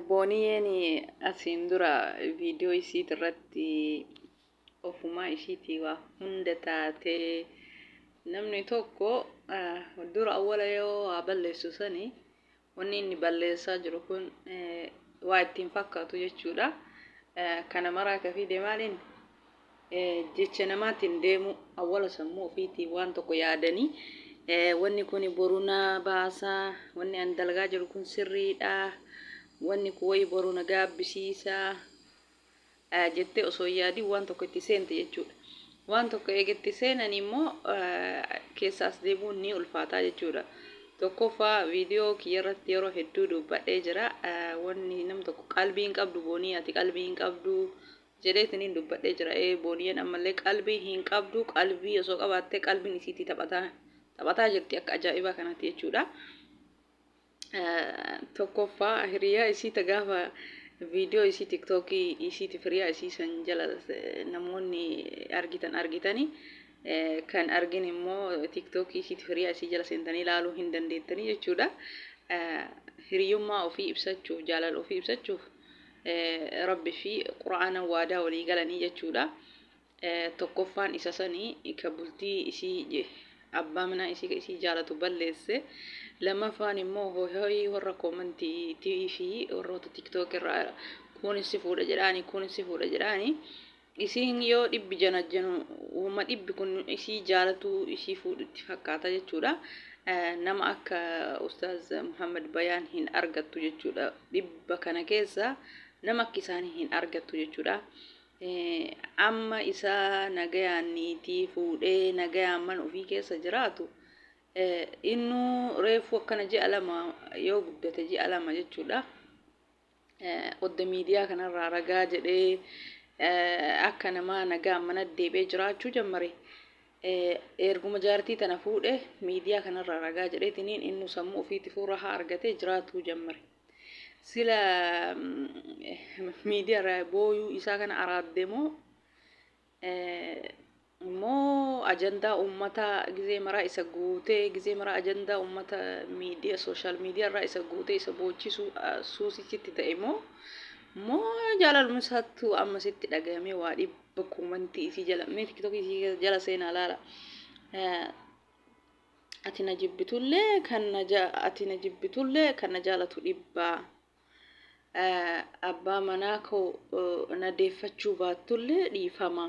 Booniyeen asiin dura viidiyoo isiit irratti ofumaa ishiitii waa hunda taatee namni tokko dura awwala yoo waa balleessu sanii wanni inni balleessaa jiru kun waa ittiin fakkaatu jechuudha. Kana maraa ka fide maaliin jecha namaatiin deemu awwala sammuu ofiitii waan tokko yaadanii wanni kun boru na baasaa, wanni an dalagaa jiru kun sirriidha, wanni kun wayi boru na gaabbisiisaa jettee osoo yaadii waan tokko itti seente jechuudha. Waan tokko eegetti seenan immoo keessaas deemuun ni ulfaataa jechuudha. Tokkoffaa viidiyoo kiyyarratti yeroo hedduu dubbadhee jira. Wanni nam tokko qalbii hin qabdu boonii ati qalbii hin qabdu jedheetiniin dubbadhee jira. Booniyeen ammallee qalbii hin qabdu, qalbii osoo qabaattee qalbiin isiitii taphataa jirti akka ajaa'ibaa kanatti jechuudha. Tokkoffaa hiriyaa isiita gaafa viidiyoo isii tiktookii isiiti firiyaa isii san jala namoonni argitanii kan argin immoo tiktookii isiiti firiyaa isii jala seentanii ilaaluu hin dandeettanii jechuudha. Hiriyummaa ofii ibsachuuf jaalala ofii ibsachuuf rabbi fi quraana waadaa walii galanii jechuudha. Tokkoffaan isa sanii ka bultii isii abbaa manaa isii jaalatu balleesse. Lammaffaan immoo hoy warra koomantii fi warroota tiktook irraa kunis fuudha jedhaani isiin yoo dhibbi janajjanu uuma dhibbi kun isii jaalatu isii fuudhutti fakkaata jechuudha. Nama akka Ustaaz Muhammad Bayaan hin argattu jechuudha. Dhibba kana keessa nama akka isaanii hin argattu jechuudha. Amma isaa nagayaan niitii fuudhee nagayaan mana ofii keessa jiraatu innu reefu akkana ji'a lama yoo guddate ji'a lama jechuudha. Odda miidiyaa kanarraa ragaa jedhee akka namaa nagaan mana deebee jiraachuu jammare. Erguma jaartii tana fuudhe miidiyaa kanarraa ragaa jedheetiniin innu sammuu ofiitti fuurahaa argatee jiraatuu jammare. Sila miidiyaa booyuu isaa kana araaddemoo immoo ajandaa ummataa gizee maraa isa guutee gizee maraa ajandaa ummata miidiyaa sooshaal miidiyaa irraa isa guutee isa boochisu suusichitti ta'e moo jaalaluma isaattu ammasitti dhagahame waa dhibba kumantii isii jala mee tiktookii isii jala seenaa laala. Ati na jibbitullee kan na jaalatu dhibbaa. Abbaa manaa koo nadeeffachuu baattullee dhiifama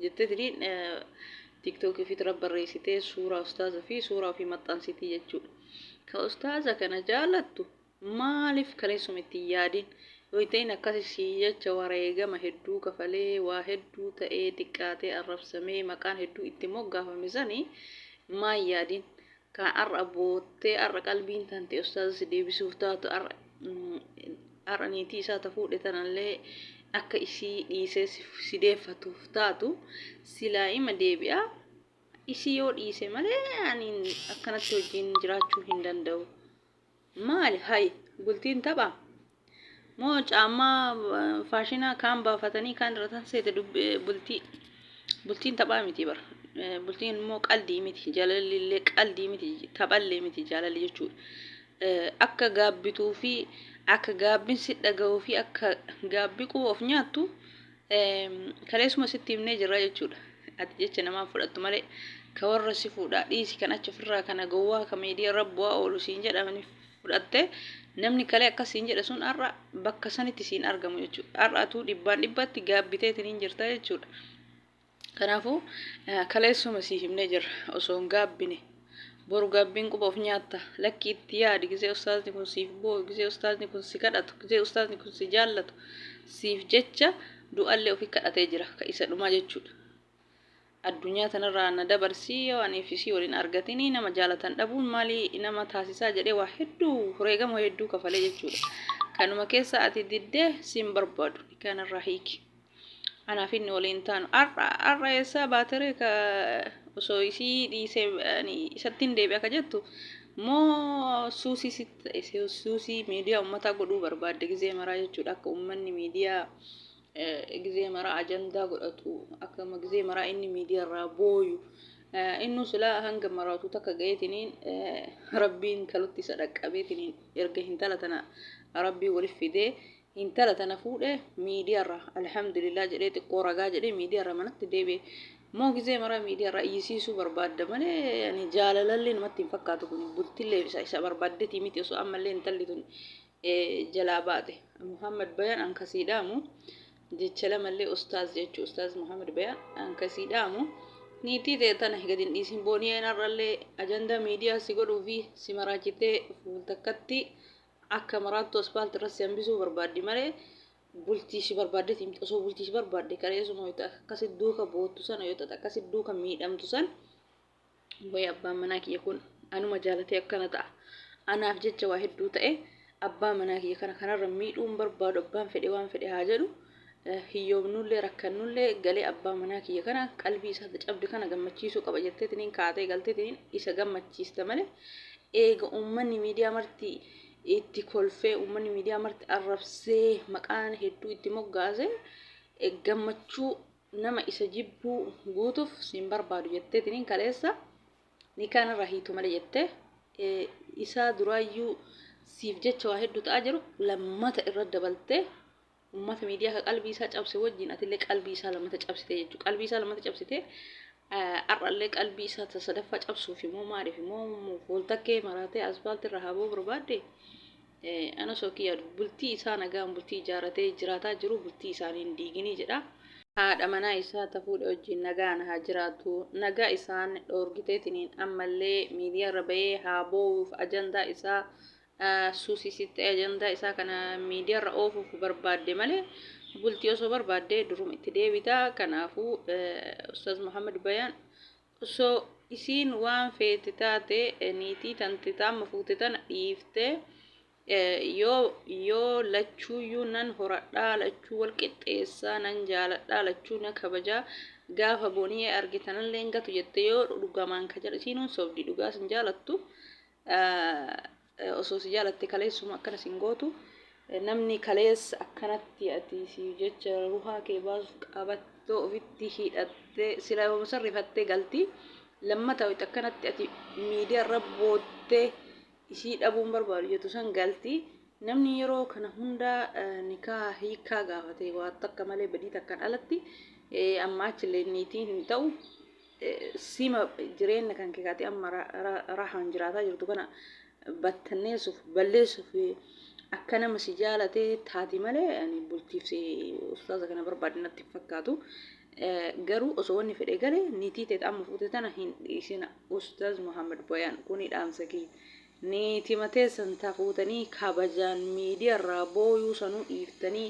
jetteetiniin tiktookii ofirra barreessitee suuraa ustaaza fi suuraa ofii maxxansitii jechuudha. Ka ustaaza kana jaalattu maaliif kaleessuma itti yaadin yoo ta'in akkasii jecha wareegama hedduu kafalee waa hedduu ta'ee xiqqaatee arrabsamee maqaan hedduu itti moggaafame sanii maa yaadin kan arra boottee arra qalbiin tante ustaaza si deebisuuf taatu arra niitii isaa fuudhe tanallee akka isii dhiisee si deeffatuuf taatu silaa ima deebi'a. Isii yoo dhiise malee ani akkanatti wajjin jiraachuu hin danda'u. Maali hay bultiin tapha moo caammaa faashinaa kaan baafatanii kaan irratan seete bultiin taphaa miti bara. Bultiin immoo qaldii miti jaalalillee qaldii miti taphallee miti jaalalli jechuudha. Akka gaabbituu fi akka gaabbin si dhaga'uu fi akka gaabbii quba of nyaattu kaleessuma sitti himnee jirra jechuudha. Ati jecha namaa fudhattu malee ka warra si fuudhaa dhiisi kan achi ofirraa kana gowwaa ka miidiyaa irra bu'aa oolu siin jedhamanii fudhatte namni kalee akkasiin jedha sun har'a bakka sanitti siin argamu jechuudha. Har'atuu dhibbatti gaabbiteetiniin jirta jechuudha. Kanaafuu kaleessuma sii himnee jirra osoo hin gaabbine. Boru gaabbiin quba of nyaatta lakki itti yaadi gizee ustaazni kun siif boo'u gizee ustaazni kun si kadhatu gizee ustaazni kun si jaallatu siif jecha du'allee ofii kadhatee jira ka isa dhumaa jechuudha. Addunyaa tanarraa na dabarsii yoo anii fi sii waliin argatanii nama jaalatan dhabuun maalii nama taasisaa jedhee waa hedduu reegama hedduu kafalee jechuudha. Kanuma keessa ati diddee siin barbaadu kanarraa hiiki. Anaaf inni waliin taanu arra eessaa baatere ka osoo isii dhiisee isatti hin deebi'a ka jettu moo suusii miidiyaa ummataa godhuu barbaadde gizee maraa jechuudha. Akka ummanni miidiyaa gizee maraa ajandaa godhatu akkama gizee maraa inni miidiyaa irraa booyu innu silaa hanga maraatu takka ga'eetiniin rabbiin kalutti isa dhaqqabeetiniin erga hintala tana ربي ولف فيدي intala tana fuudhe miidiyaarra alhamdulillah jedhee xiqqoo ragaa jedhee miidiyaarra manatti deebi'e moo gizee mara miidiyaarra iyyisiisuu barbaadda malee yani jaalalallee namatti hin fakkaatu kun bultillee isa barbaaddetii miti osoo ammallee intalli tun jalaa baate Muhammad Bayaan ankasiidhaamu jecha lamallee ustaaz jechuu ustaaz Muhammad Bayaan ankasiidhaamu niitii ta'e tana gadi hin dhiisin boonii narrallee ajandaa miidiyaa si godhuu fi si maraachitee fuultakkatti akka maraattu asfaaltii irratti hambisuu barbaaddi malee bultiishi barbaadde timti osoo bultiishi barbaadde qareessuma yoo ta'e akkasit duuka boottu sana yoo ta'e akkasit duuka miidhamtu san wayi abbaan manaa kiyya kun anuma jaalatee akkana ta'a anaaf jecha waa hedduu ta'e abbaan manaa kiyya kana kanarra miidhuun barbaadu abbaan fedhe waan fedhe haa jedhu hiyyoomnullee rakkannullee galee abbaan manaa kiyya kana qalbii isaa cabdi kana gammachiisuu qaba jetteetiniin kaatee galteetiniin isa gammachiista malee eega uummanni miidiyaa martii itti kolfee uummanni miidiyaa marti arrabsee maqaan hedduu itti moggaase gammachuu nama isa jibbuu guutuuf siin barbaadu jetteetiniin kaleessa ni kanarra hiitu malee jettee isaa duraayyuu siif jecha waa hedduu ta'aa jiru lammata irra dabaltee ummata miidiyaa ka qalbii isaa cabse wajjin atillee qalbii isaa lammata cabsite jechuudha qalbii isaa lammata cabsite arrallee qalbii isaa sadaffaa cabsuuf immoo maaliif immoo fuultakkee maraatee asfaaltii irra haboo barbaadde ana sookii yaadu bultii isaa nagaan bultii ijaaratee jiraataa jiru bultii isaaniin diiginii jedha haadha manaa isaa tafuudha wajjin nagaan haa jiraatu nagaa isaan dhoorgiteetiniin ammallee miidiyaa irra bahee haa boo'uuf ajandaa isaa suusisitti ajandaa isaa kana miidiyaa irra oofuuf barbaadde malee bultii osoo barbaadde durum itti deebitaa kanaafuu ustaz Muhammad Bayaan osoo isiin waan feete taate niitii tanti taama fuute tana dhiiftee yoo lachuuyyuu nan horadhaa lachuu wal qixxeessaa nan jaaladhaa lachuu na kabajaa gaafa boonii argitanallee gatu jette yoo dhugamaan ka jedha isiinuun sobdi dhugaa sin jaalattu osoo si jaalatte kaleessuma akkana sin gootu namni kaleessa akkanatti ati si jecha ruhaa kee baasuuf qabattoo ofitti hidhattee sila sarrifattee galti lammata wayita akkanatti ati miidiyaa irra boottee isii dhabuun barbaadu jettu san galti namni yeroo kana hunda nikaa hiikaa gaafate waa takka malee badii takkaan alatti amma achillee niitiin hin ta'u sima jireenya kan keekaati amma rahaan jiraataa jirtu kana battanneessuuf balleessuuf akka nama si jaalatee taati malee ani bultiif si ustaaza kana barbaadu natti fakkaatu garuu osoo wanni fedhe galee niitii ta'e amma fuute tana hin dhiisina ustaaz Muhammad Bayaan kuni dhaamsa kee niitii matee san tafuutanii kabajaan miidiyaa irraa booyuu sanuu dhiiftanii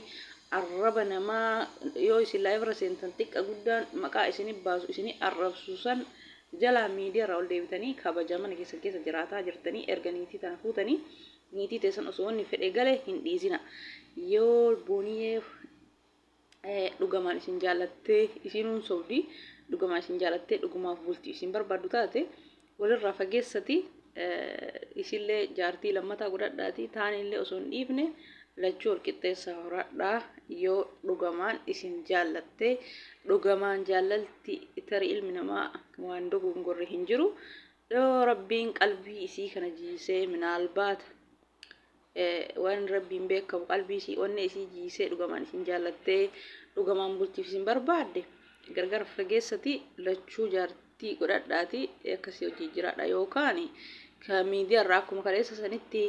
arraba namaa yoo isin laayivra seentan xiqqa guddaan maqaa isinii baasu isinii arrabsu san jalaa miidiyaa irraa ol deebitanii kabajaa mana keessa jiraataa jirtanii erga niitii tana fuutanii niitii teessan osoo wanni fedhe galee hin dhiisina yoo booniyee dhugamaan isin jaalattee isinuun sobdii dhugamaan isin jaalattee dhugumaaf bultii isin barbaaddu taate walirraa fageessati isillee jaartii lammataa godhadhaati taanillee osoo hin dhiifne lachuu ol qixxeessaa horadhaa yoo dhugamaan isin jaalattee dhugamaan jaalalti tarii ilmi namaa waan dogongorre hin jiru yoo rabbiin qalbii isii kana jiisee minaalbaata waan rabbiin beekamu qalbii isii onne isii jiisee dhugamaan isin jaalattee dhugamaan bultiif isin barbaadde gargar fageessati lachuu jaartii godhadhaati akkasii hojii jiraadha yookaan ka miidiyaa irraa akkuma kaleessa sanitti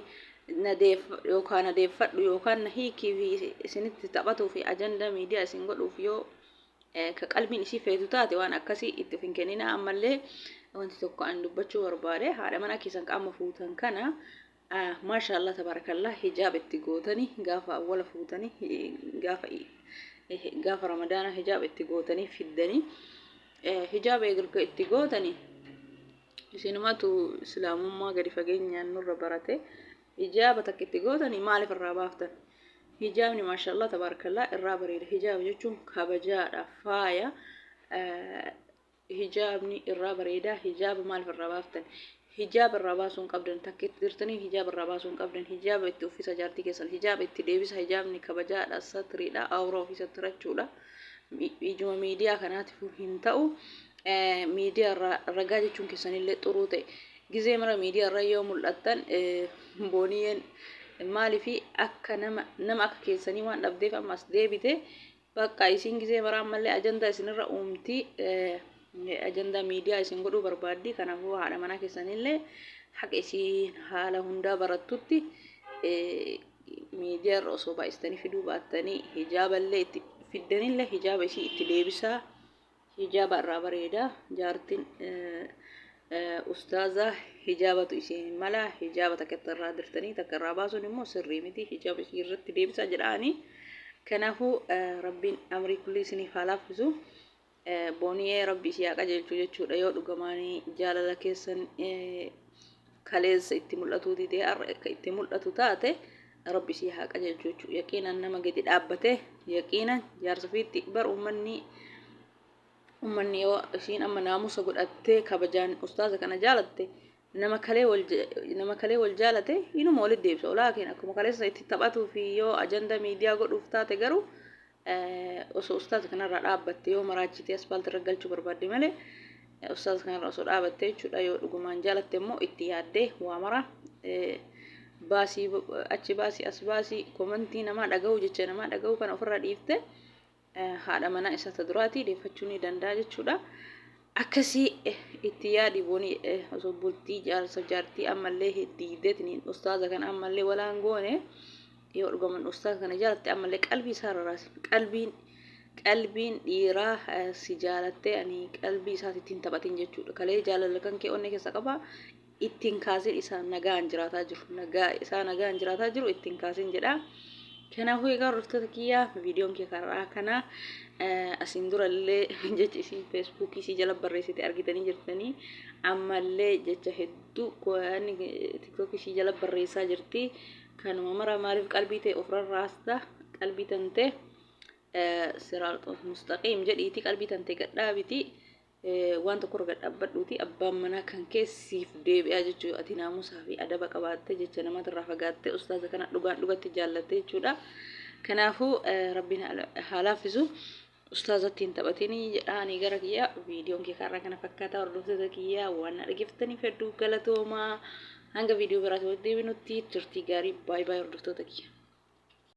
yookaan adeeffadhu yookaan na hiikii fi isinitti taphatuu fi ajandaa miidiyaa isin godhuuf yoo ka qalbiin isii feetu taate waan akkasii itti hin kennina ammallee wanti tokko an dubbachuu barbaade haadha mana keessan qaama fuutan kana maashaallah tabarakallah hijaab itti gootanii gaafa awwala fuutanii gaafa ramadaana hijaab itti gootanii fiddanii hijaab eegalga itti gootanii isinumatu islaamummaa gadi fageenyaan nurra barate hijaaba takka itti gootanii maaliif irraa baaftan hijaabni maashaallah tabarakallah irraa bareeda hijaaba jechuun kabajaadha faaya hijaabni irraa bareeda hijaaba maaliif irraa baaftan hijaaba irraa baasuun qabdan takka itti dirtanii hijaaba irraa baasuun qabdan hijaaba itti uffisa jaartii keessan hijaaba itti deebisa hijaabni kabajaadha satiriidha awra ofisa tirachuudha ijuma miidiyaa kanaatiif hin ta'u miidiyaa irraa ragaa jechuun keessanillee xuruu ta'e gizee mara miidiyaa irraa yoo mul'attan booniyeen maali fi akka nama akka keessanii waan dhabdeef ammas deebite bakka isin gisee maraan mallee ajandaa isinirra uumti ajandaa miidiyaa isin godhuu barbaaddi kanaafuu haadha manaa keessanillee haqa isin haala hundaa barattutti miidiyaa irra osoo baay'istanii fiduu baattanii hijaaballee itti fiddanillee hijaaba isii itti deebisaa hijaaba irraa bareeda jaartiin ustaaza hijaabatu isin mala hijaaba takka irraa dirtanii takka irraa baasuun immoo sirrii miti hijaaba isii irratti deebisaa jedhaani kanaafuu rabbiin amrii kulli isiniif haa laaffisu booniyee rabbi isii haa qajeelchu jechuudha yoo dhugamaanii jaalala keessan kaleessa itti mul'atu didee akka itti mul'atu taate rabbi isii haa qajeelchu jechuudha yaqiinan nama gadi dhaabbate yaqiinan jaarsa fiitti bar ummanni yoo ishiin amma naamusa godhattee kabajaan ustaaza kana jaalatte nama kalee wal jaalate inuma walitti deebisa olaakin akkuma kaleessa itti taphatuu fi yoo ajandaa miidiyaa godhuuf taate garuu osoo ustaaza kanarraa dhaabbatte yoo maraachitee aspaaltii irra galchuu barbaadde malee ustaaza kanarraa osoo dhaabatte jechuudha yoo dhugumaan jaalatte immoo itti yaaddee waa mara baasii achi baasii as baasii komantii namaa dhaga'u jecha namaa dhaga'u kana ofirra dhiifte haadha manaa isa duraati deeffachuu ni danda'a jechuudha. Akkasii itti yaadi booni osoo bultii jaarsa jaartii ammallee diideetiniin ustaaza kana ammallee walaan goone yoo dhugaman ustaaza kana jaalatte ammallee qalbii isaa raraasi qalbiin dhiiraa si jaalattee ani qalbii isaati ittiin taphatin jechuudha. Kalee jaalala kan kee onnee keessa qaba ittiin kaasin isaa nagaan jiraataa jiru ittiin kaasin jedha. Kanaafuu egaa hordoftoota kiyyaa viidiyoon kee karaa kana asiin durallee jecha isii feesbuukii isii jala barreessite argitanii jirtanii ammallee jecha hedduu tiktookii isii jala barreessaa jirti kanuma mara maaliif qalbii ta'e ofirra raasta qalbii tantee siraaxoo mustaqiim jedhiiti qalbii tantee gadhaabiti waan tokko irra gadhaabbadhuuti abbaan manaa kan keessiif deebi'aa jechuudha ati naamusaa fi adaba qabaattee jecha namatirraa fagaattee ustaaza kana dhugatti jaallatte jechuudha kanaafuu rabbiin haa laaffisu ustaazattiin taphatinii jedhaanii gara kiyyaa viidiyoon kee karaa kana fakkaataa hordoftoota kiyyaa waan dhaggeeffataniif hedduu galatoomaa hanga viidiyoo biraatti walitti deebinutti turtii gaarii baay'ee hordoftoota kiyya.